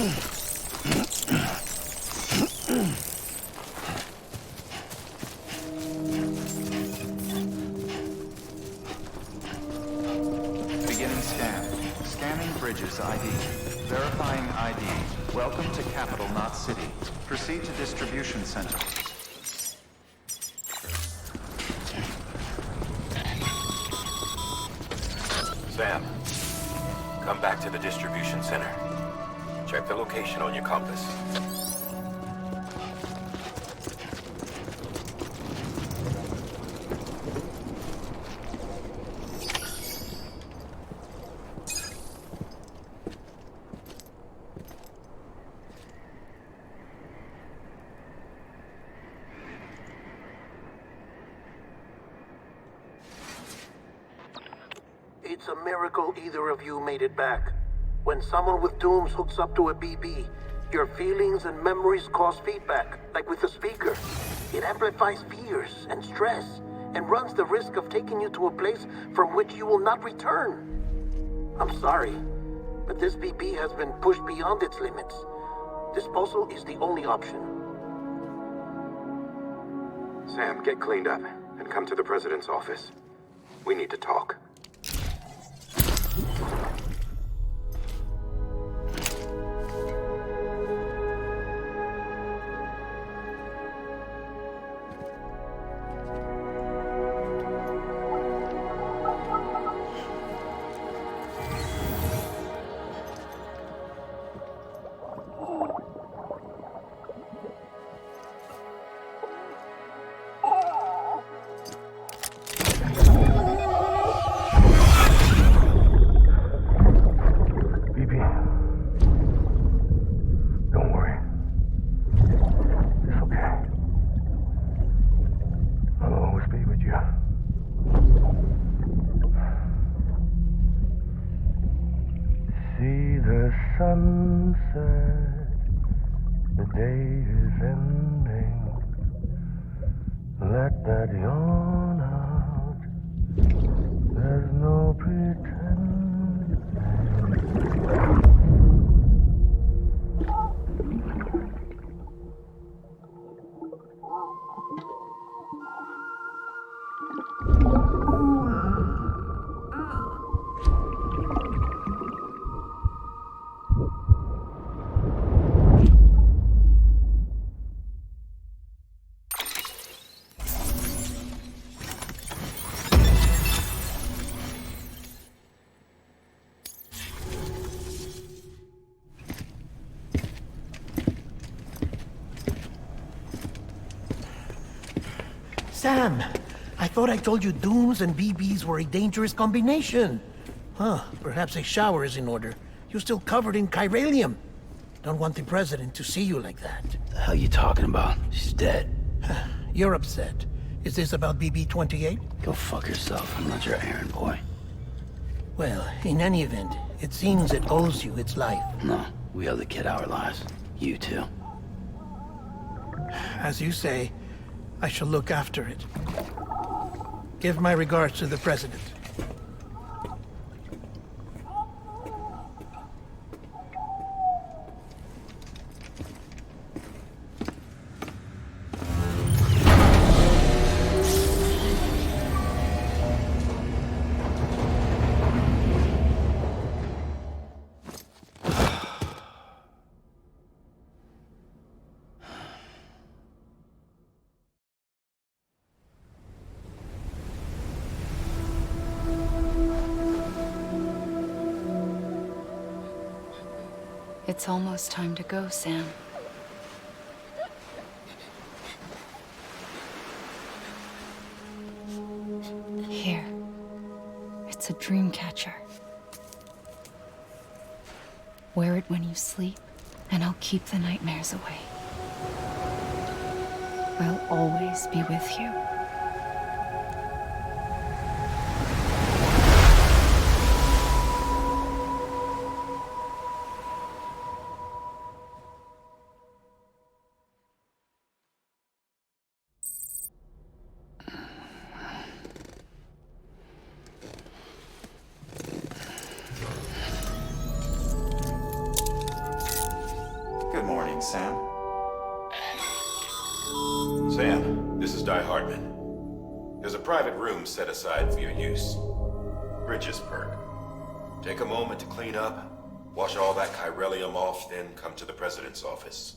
Beginning scan. Scanning Bridges ID. Verifying ID. Welcome to Capital, not City. Proceed to Distribution Center. Sam, come back to the distribution center. Check the location on your compass. It's a miracle either of you made it back. When someone with dooms hooks up to a BB, your feelings and memories cause feedback, like with a speaker. It amplifies fears and stress, and runs the risk of taking you to a place from which you will not return. I'm sorry, but this BB has been pushed beyond its limits. Disposal is the only option. Sam, get cleaned up and come to the President's office. We need to talk. Sunset, the day is ending. Let that yawn out. There's no pretending. Sam, I thought I told you dooms and BBs were a dangerous combination. Huh, perhaps a shower is in order. You're still covered in chiralium. Don't want the President to see you like that. The hell you talking about? She's dead. You're upset. Is this about BB-28? Go fuck yourself. I'm not your errand boy. Well, in any event, it seems it owes you its life. No, we owe the kid our lives. You too. As you say, I shall look after it. Give my regards to the President. It's almost time to go, Sam. Here. It's a dream catcher. Wear it when you sleep, and I'll keep the nightmares away. I'll always be with you. Sam? Sam, this is Di Hartman. There's a private room set aside for your use. Bridges perk. Take a moment to clean up, wash all that chiralium off, then come to the President's office.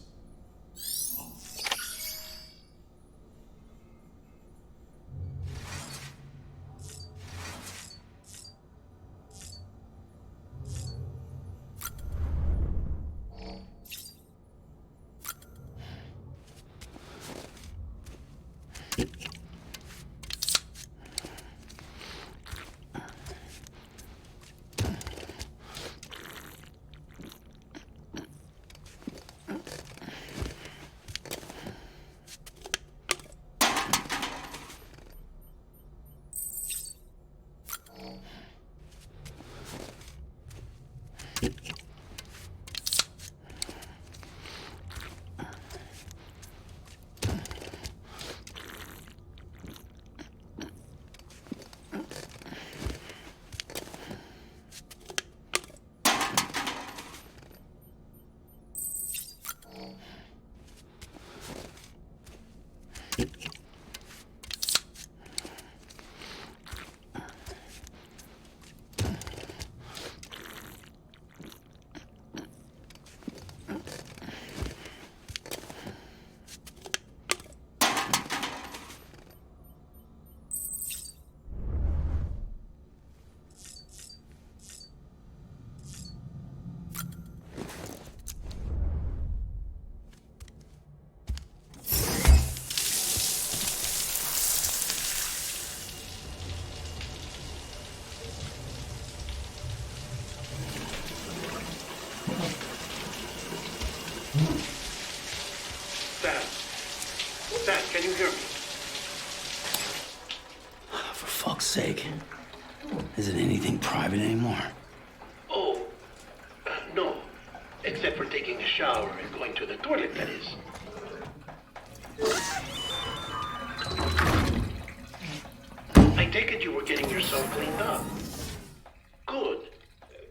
Sam, can you hear me? For fuck's sake. Is it anything private anymore? Oh, no. Except for taking a shower and going to the toilet, that is. I take it you were getting yourself cleaned up. Good.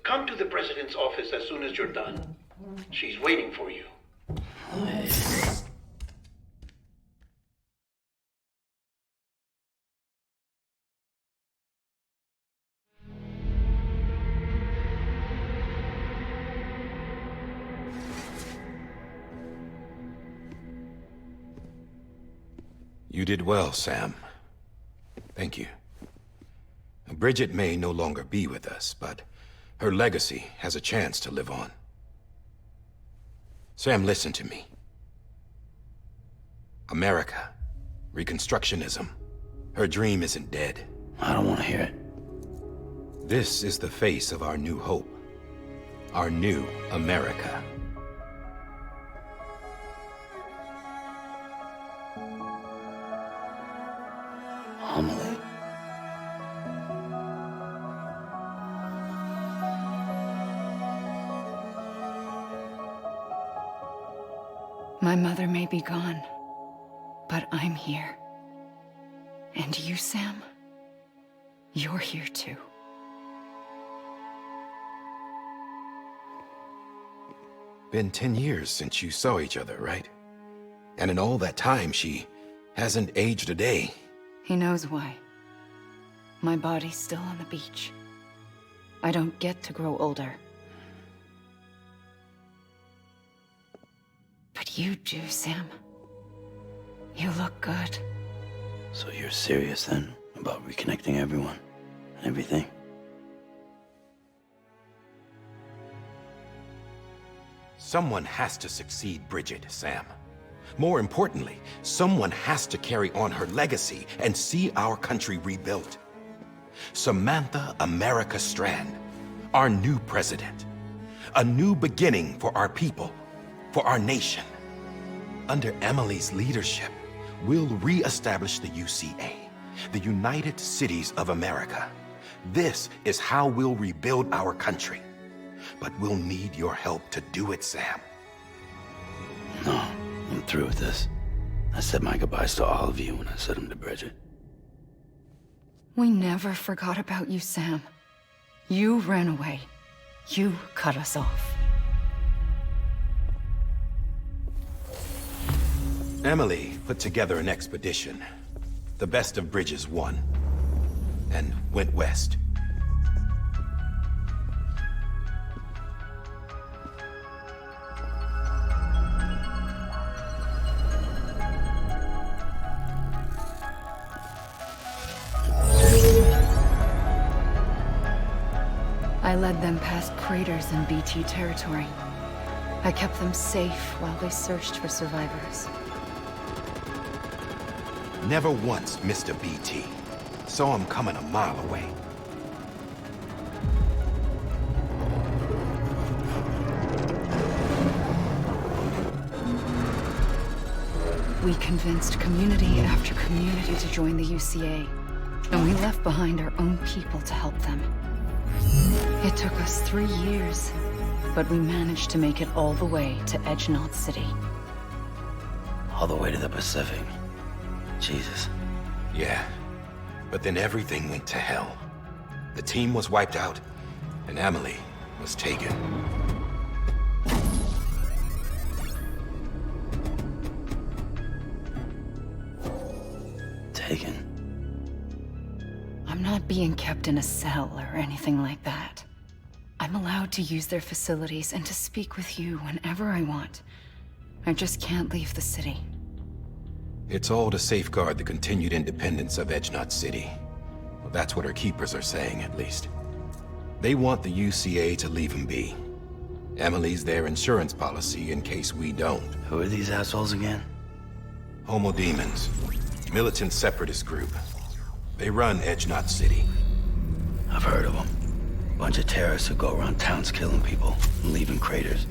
Come to the President's office as soon as you're done. She's waiting for you. You did well, Sam. Thank you. Bridget may no longer be with us, but her legacy has a chance to live on. Sam, listen to me. America, Reconstructionism, her dream isn't dead. I don't want to hear it. This is the face of our new hope. Our new America. Homily. My mother may be gone, but I'm here. And you, Sam, you're here too. Been 10 years since you saw each other, right? And in all that time, she hasn't aged a day. He knows why. My body's still on the beach. I don't get to grow older. But you do, Sam. You look good. So you're serious then about reconnecting everyone and everything? Someone has to succeed Bridget, Sam. More importantly, someone has to carry on her legacy and see our country rebuilt. Samantha America Strand, our new president. A new beginning for our people, for our nation. Under Emily's leadership, we'll re-establish the UCA, the United Cities of America. This is how we'll rebuild our country. But we'll need your help to do it, Sam. No, I'm through with this. I said my goodbyes to all of you when I said them to Bridget. We never forgot about you, Sam. You ran away. You cut us off. Emily put together an expedition. The best of Bridges won, and went west. I led them past craters in BT territory. I kept them safe while they searched for survivors. Never once missed a BT. Saw him coming a mile away. We convinced community after community to join the UCA, and we left behind our own people to help them. It took us 3 years, but we managed to make it all the way to Edge Knot City. All the way to the Pacific. Jesus. Yeah, but then everything went to hell. The team was wiped out, and Emily was taken. Taken? I'm not being kept in a cell or anything like that. I'm allowed to use their facilities and to speak with you whenever I want. I just can't leave the city. It's all to safeguard the continued independence of Edge Knot City. Well, that's what her keepers are saying, at least. They want the UCA to leave him be. Emily's their insurance policy in case we don't. Who are these assholes again? Homo Demons. Militant separatist group. They run Edge Knot City. I've heard of them. Bunch of terrorists who go around towns killing people and leaving craters.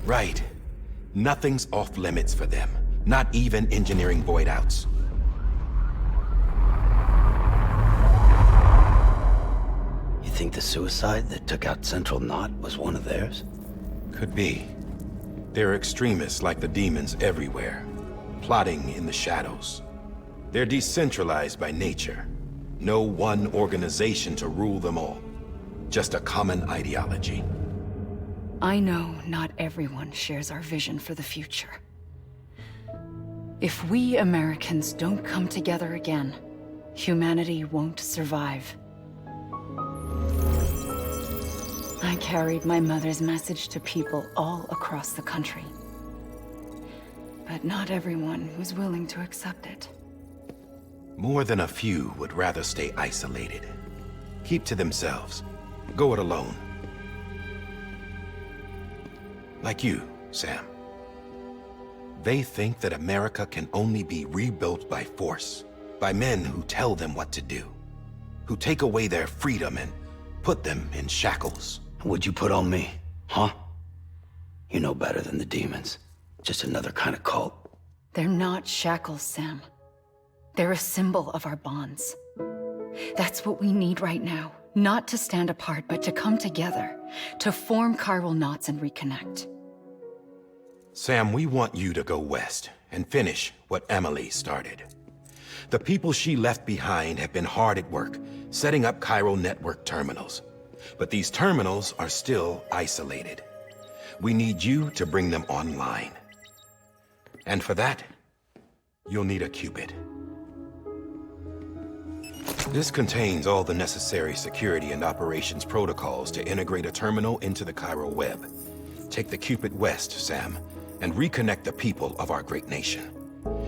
Right. Nothing's off limits for them. Not even engineering void outs. You think the suicide that took out Central Knot was one of theirs? Could be. There are extremists like the demons everywhere, plotting in the shadows. They're decentralized by nature. No one organization to rule them all. Just a common ideology. I know not everyone shares our vision for the future. If we Americans don't come together again, humanity won't survive. I carried my mother's message to people all across the country. But not everyone was willing to accept it. More than a few would rather stay isolated. Keep to themselves. Go it alone. Like you, Sam. They think that America can only be rebuilt by force, by men who tell them what to do, who take away their freedom and put them in shackles. What'd you put on me, huh? You know better than the demons. Just another kind of cult. They're not shackles, Sam. They're a symbol of our bonds. That's what we need right now. Not to stand apart, but to come together, to form chiral knots and reconnect. Sam, we want you to go west and finish what Emily started. The people she left behind have been hard at work, setting up chiral network terminals. But these terminals are still isolated. We need you to bring them online. And for that, you'll need a qubit. This contains all the necessary security and operations protocols to integrate a terminal into the chiral web. Take the qubit west, Sam, and reconnect the people of our great nation.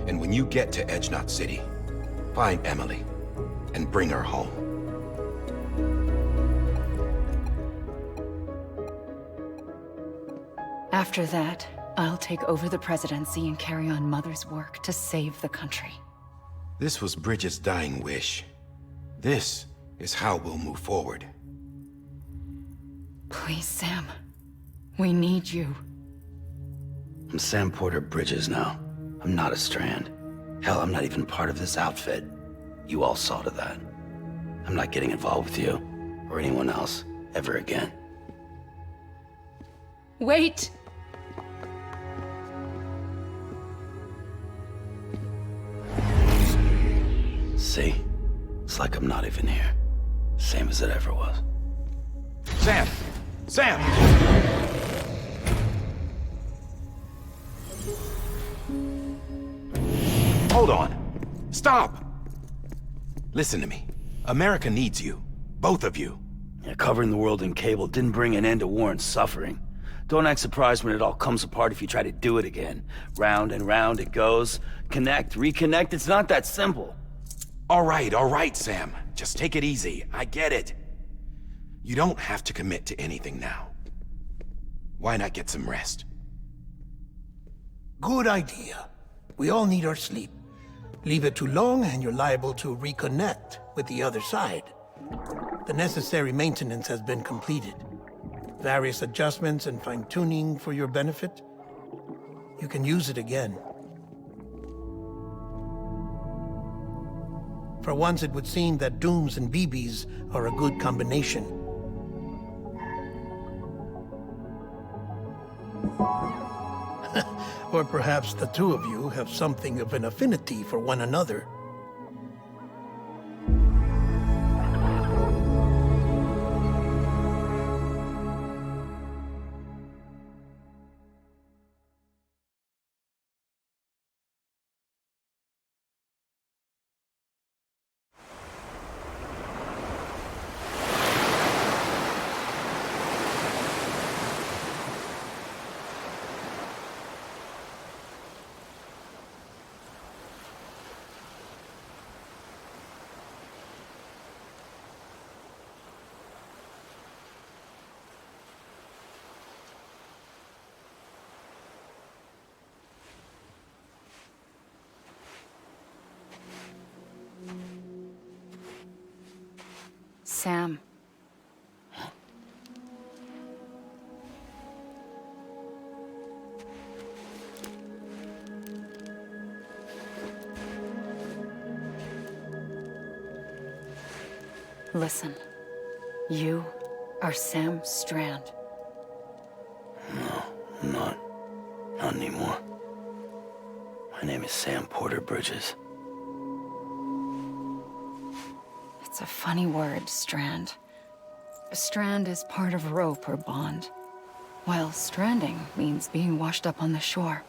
And when you get to Edge Knot City, find Emily and bring her home. After that, I'll take over the presidency and carry on Mother's work to save the country. This was Bridget's dying wish. This is how we'll move forward. Please, Sam. We need you. I'm Sam Porter Bridges now. I'm not a Strand. Hell, I'm not even part of this outfit. You all saw to that. I'm not getting involved with you, or anyone else, ever again. Wait! See? It's like I'm not even here. Same as it ever was. Sam! Sam! hold on. Stop! Listen to me. America needs you. Both of you. Yeah, covering the world in cable didn't bring an end to war and suffering. Don't act surprised when it all comes apart if you try to do it again. Round and round it goes. Connect, reconnect, it's not that simple. All right, Sam. Just take it easy. I get it. You don't have to commit to anything now. Why not get some rest? Good idea. We all need our sleep. Leave it too long and you're liable to reconnect with the other side. The necessary maintenance has been completed. Various adjustments and fine-tuning for your benefit. You can use it again. For once, it would seem that Dooms and BBs are a good combination. Or perhaps the two of you have something of an affinity for one another. Sam. Listen. You are Sam Strand. No, I'm not. Not anymore. My name is Sam Porter Bridges. It's a funny word, Strand. A strand is part of rope or bond, while stranding means being washed up on the shore.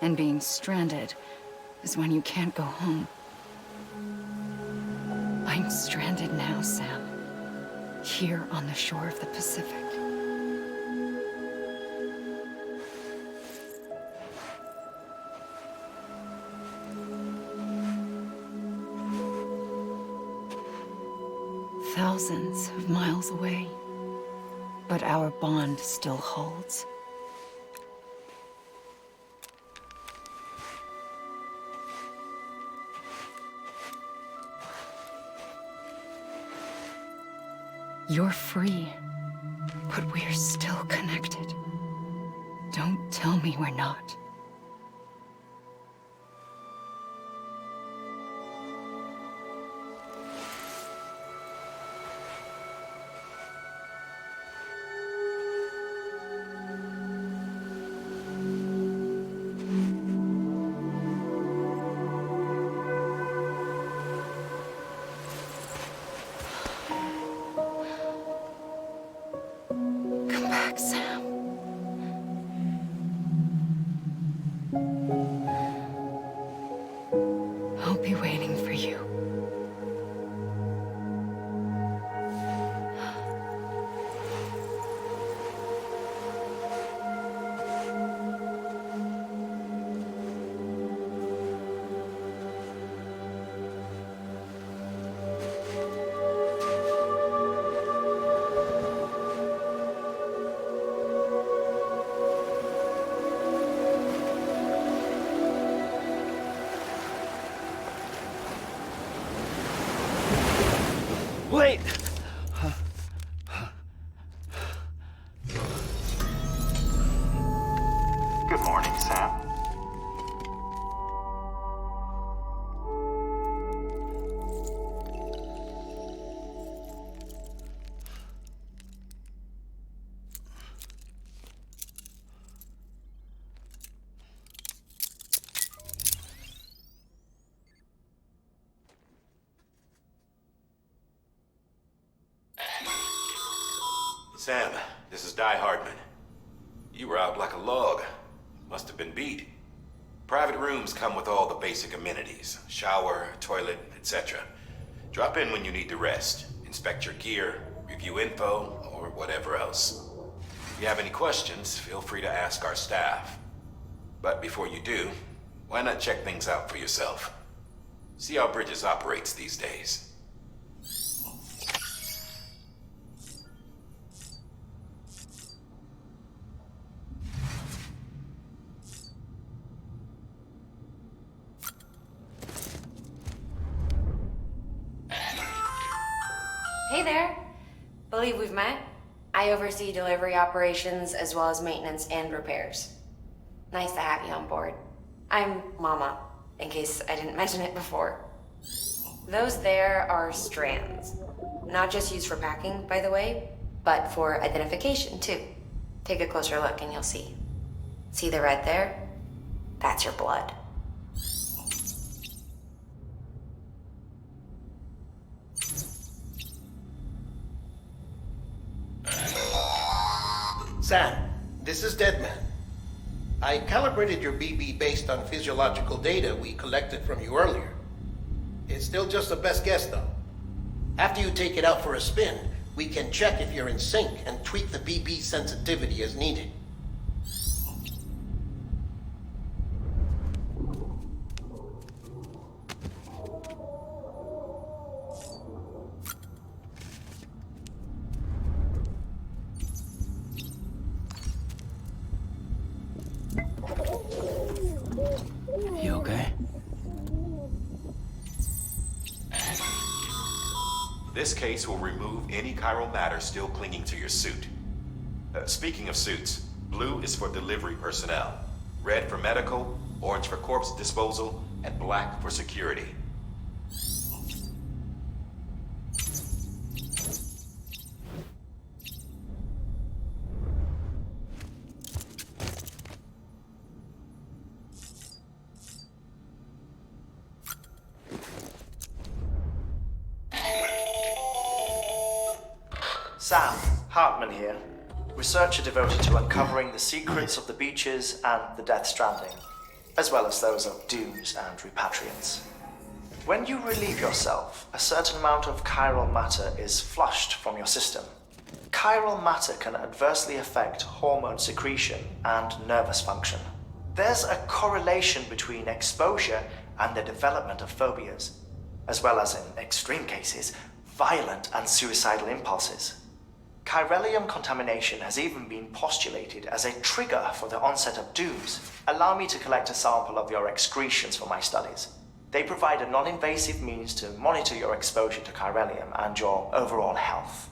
And being stranded is when you can't go home. I'm stranded now, Sam. Here on the shore of the Pacific. Thousands of miles away, but our bond still holds. You're free, but we're still connected. Don't tell me we're not. Come back, Sam. I'll be waiting for you. Wait! Good morning, Sam. Sam, this is Di Hardman. You were out like a log. Must have been beat. Private rooms come with all the basic amenities. Shower, toilet, etc. Drop in when you need to rest, inspect your gear, review info, or whatever else. If you have any questions, feel free to ask our staff. But before you do, why not check things out for yourself? See how Bridges operates these days. Hey there. Believe we've met. I oversee delivery operations as well as maintenance and repairs. Nice to have you on board. I'm Mama, in case I didn't mention it before. Those there are strands. Not just used for packing, by the way, but for identification too. Take a closer look and you'll see. See the red there? That's your blood. Sam, this is Deadman. I calibrated your BB based on physiological data we collected from you earlier. It's still just a best guess, though. After you take it out for a spin, we can check if you're in sync and tweak the BB sensitivity as needed. You okay? This case will remove any chiral matter still clinging to your suit. Speaking of suits, blue is for delivery personnel, red for medical, orange for corpse disposal, and black for security. Sam, Hartman here, researcher devoted to uncovering the secrets of the beaches and the Death Stranding, as well as those of dooms and repatriants. When you relieve yourself, a certain amount of chiral matter is flushed from your system. Chiral matter can adversely affect hormone secretion and nervous function. There's a correlation between exposure and the development of phobias, as well as, in extreme cases, violent and suicidal impulses. Chiralium contamination has even been postulated as a trigger for the onset of dooms. Allow me to collect a sample of your excretions for my studies. They provide a non-invasive means to monitor your exposure to chiralium and your overall health.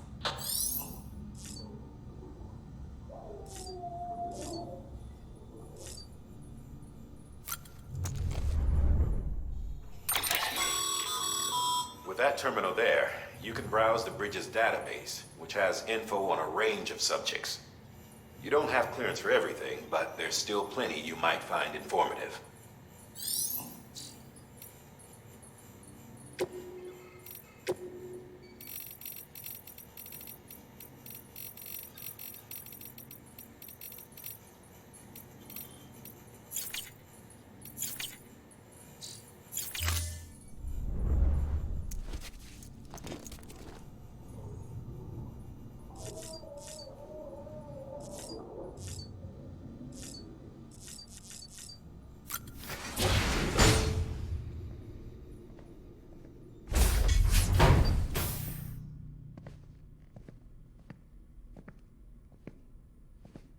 With that terminal there, you can browse the Bridges database, which has info on a range of subjects. You don't have clearance for everything, but there's still plenty you might find informative.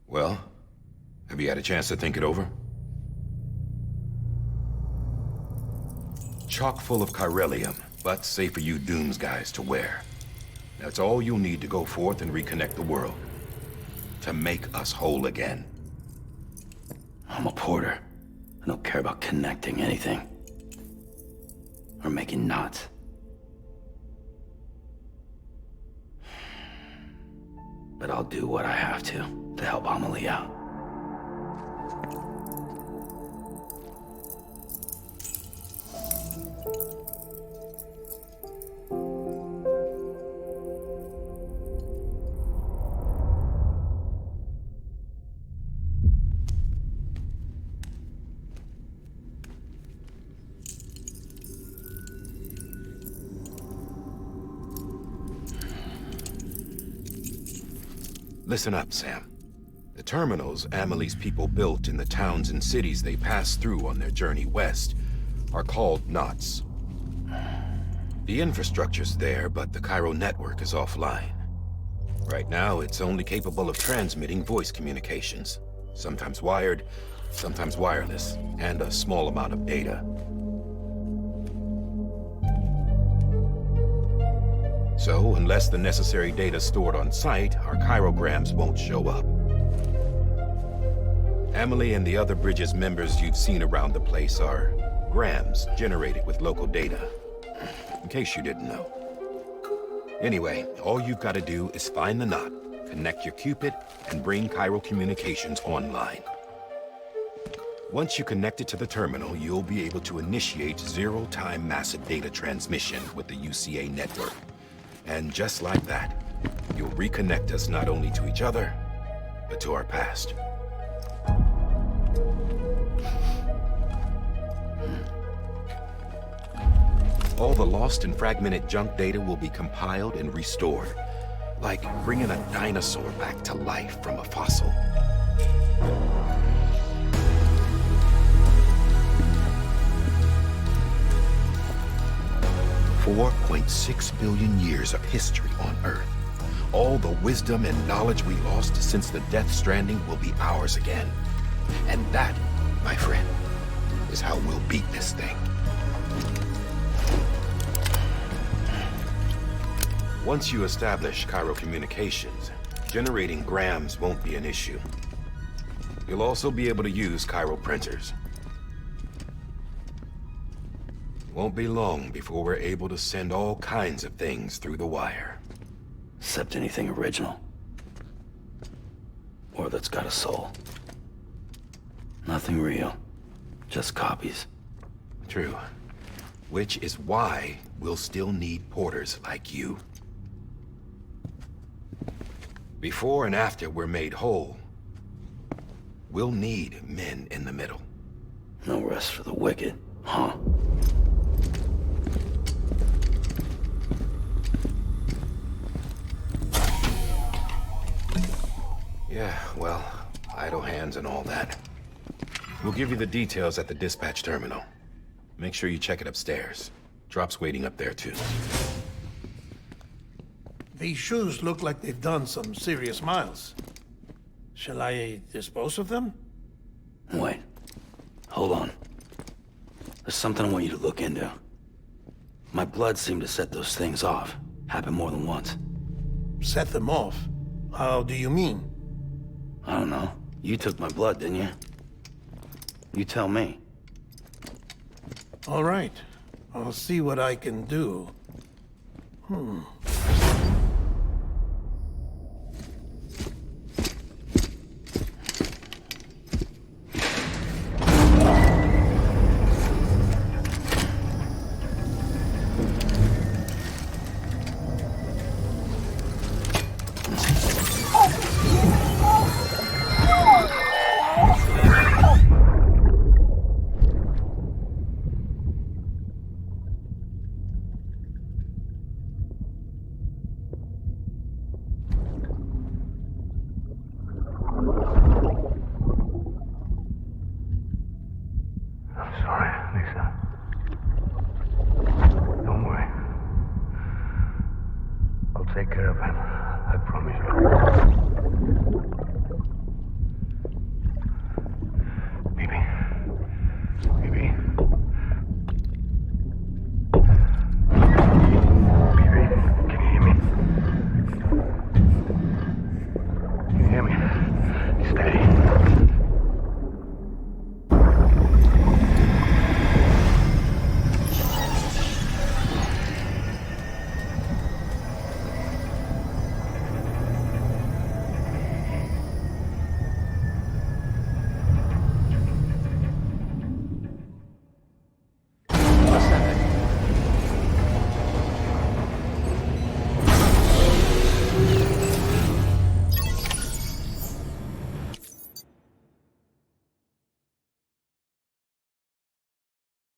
Well, have you had a chance to think it over? Chock full of chiralium, but safe for you Dooms guys to wear. That's all you'll need to go forth and reconnect the world. To make us whole again. I'm a porter. I don't care about connecting anything. Or making knots. But I'll do what I have to help Amelie out. Listen up, Sam. The terminals Amelie's people built in the towns and cities they passed through on their journey west are called knots. The infrastructure's there, but the Cairo network is offline. Right now, it's only capable of transmitting voice communications. Sometimes wired, sometimes wireless, and a small amount of data. So, unless the necessary data stored on site, our chirograms won't show up. Amelie and the other Bridges members you've seen around the place are grams generated with local data. In case you didn't know. Anyway, all you've got to do is find the knot, connect your Cupid, and bring Cairo Communications online. Once you connect it to the terminal, you'll be able to initiate zero-time massive data transmission with the UCA network. And just like that, you'll reconnect us not only to each other, but to our past. All the lost and fragmented junk data will be compiled and restored, like bringing a dinosaur back to life from a fossil. $4.6 billion years of history on Earth. All the wisdom and knowledge we lost since the Death Stranding will be ours again. And that, my friend, is how we'll beat this thing. Once you establish Cairo Communications, generating grams won't be an issue. You'll also be able to use Cairo printers. It won't be long before we're able to send all kinds of things through the wire. Except anything original. Or that's got a soul. Nothing real. Just copies. True. Which is why we'll still need porters like you. Before and after we're made whole, we'll need men in the middle. No rest for the wicked, huh? Yeah, well, idle hands and all that. We'll give you the details at the dispatch terminal. Make sure you check it upstairs. Drop's waiting up there, too. These shoes look like they've done some serious miles. Shall I dispose of them? Wait. Hold on. There's something I want you to look into. My blood seemed to set those things off. Happened more than once. Set them off? How do you mean? I don't know. You took my blood, didn't you? You tell me. All right. I'll see what I can do.